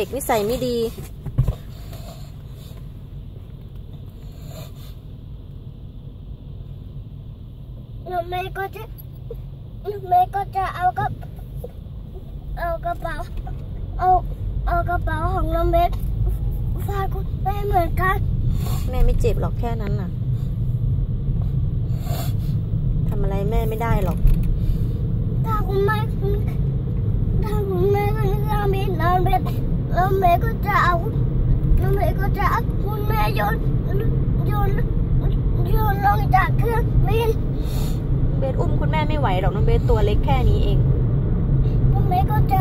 เด็กนิสัยไม่ดีน้องเมย์ก็จะเอากระเป๋าของน้องเมย์ฝากคุณแม่เหมือนกันแม่ไม่เจ็บหรอกแค่นั้นน่ะทำอะไรแม่ไม่ได้หรอกถ้าคุณแม่ก็จะมีน้องเมย์ก็จะเอาคุณแม่โยนลงจากเครื่องบินเบสอุ้มคุณแม่ไม่ไหวหรอกน้องเบสตัวเล็กแค่นี้เองน้องเมย์ก็จะ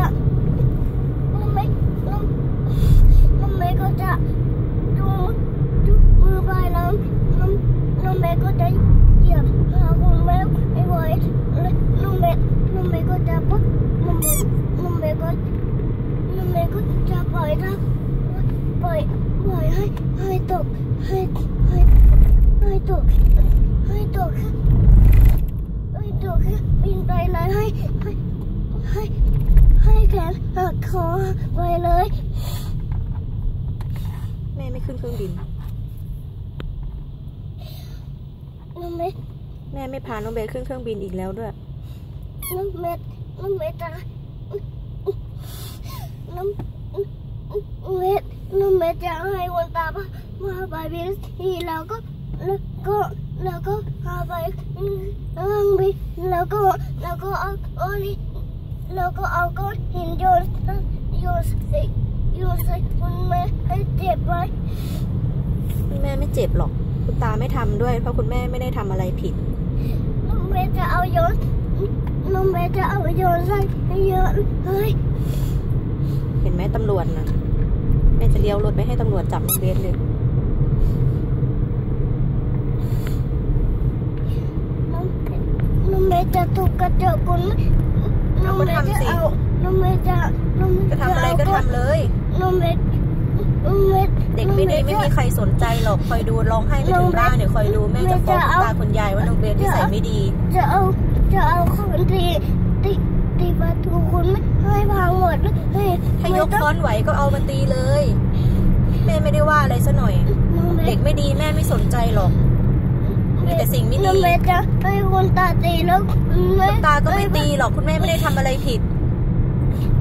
ดูมือไปแล้วน้องเมย์ก็จะเหยียบหาคุณแม่ไม่ไหวน้องเมย์ก็จะปุ๊บน้องเมย์ก็จะปล่อยให้ตกบินไปไหนให้แขนหักคอไปเลยแม่ไม่ขึ้นเครื่องบินแม่ไม่พาน้องเบสขึ้นเครื่องบินอีกแล้วด้วยน้องเบสจะให้วันตามาไปบินที่แล้วก็พาไปบินแล้วก็เอาก้อนหินโยนใส่คุณแม่ให้เจ็บไหมคุณแม่ไม่เจ็บหรอกคุณตาไม่ทำด้วยเพราะคุณแม่ไม่ได้ทำอะไรผิดน้องเบสจะเอาโยนใส่ให้เยอะเลยเห็นไหมตำรวจนะแม่จะเลี้ยวรถไปให้ตำรวจจับน้องเบสเลยน้องเบสจะถูกกระจกคุณน้องเบสจะทำอะไรก็ทำเลยน้องเบสเด็กไม่ดีไม่มีใครสนใจหรอกคอยดูร้องไห้ไปถึงบ้านเดี๋ยวคอยดูแม่จะฟ้องตาคุณยายว่าน้องเบสนิสัยไม่ดีจะเอาคนตีประตูคุณไม่ให้พังหมดถ้ายกค้อนไหวก็เอามาตีเลยแม่ไม่ได้ว่าอะไรซะหน่อยเด็กไม่ดีแม่ไม่สนใจหรอกมีแต่สิ่งไม่ดีน้องเบสจะให้คุณตาตีแล้วคุณตาก็ไม่ตีหรอกคุณแม่ไม่ได้ทำอะไรผิด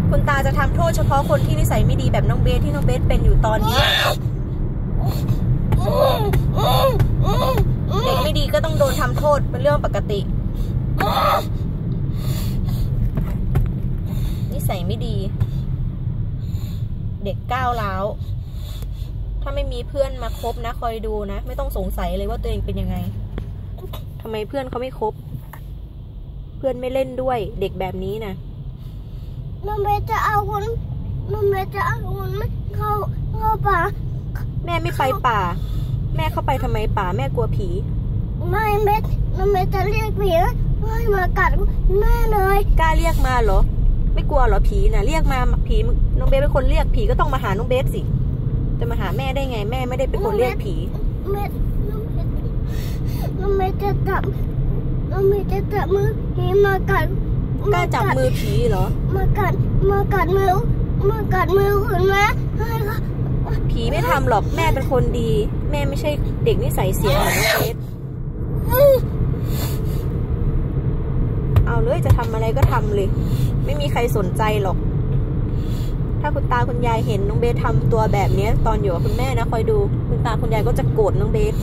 คุณตาจะทำโทษเฉพาะคนที่นิสัยไม่ดีแบบน้องเบสที่น้องเบสเป็นอยู่ตอนนี้เด็กไม่ดีก็ต้องโดนทำโทษเป็นเรื่องปกตินิสัยไม่ดีเด็กก้าวร้าวถ้าไม่มีเพื่อนมาคบนะคอยดูนะไม่ต้องสงสัยเลยว่าตัวเองเป็นยังไงทำไมเพื่อนเขาไม่คบเพื่อนไม่เล่นด้วยเด็กแบบนี้นะน้องเบสจะเอาคุณเข้าป่าแม่ไม่ไปป่าแม่เข้าไปทำไมป่าแม่กลัวผีไม่น้องเบสจะเรียกผีให้มากัดแม่เลยกล้าเรียกมาเหรอไม่กลัวเหรอผีนะเรียกมาผีน้องเบสเป็นคนเรียกผีก็ต้องมาหาน้องเบสสิจะมาหาแม่ได้ไงแม่ไม่ได้เป็นคนเรียกผีน้องเบสจะจับมือผีมากัดกล้าจับมือผีเหรอมากัดมือคุณแม่ผีไม่ทำหรอกแม่เป็นคนดีแม่ไม่ใช่เด็กนิสัยเสียเหมือนน้องเบสเอาเลยจะทำอะไรก็ทำเลยไม่มีใครสนใจหรอกถ้าคุณตาคุณยายเห็นน้องเบสทำตัวแบบนี้ตอนอยู่กับคุณแม่นะคอยดูคุณตาคุณยายก็จะโกรธน้องเบส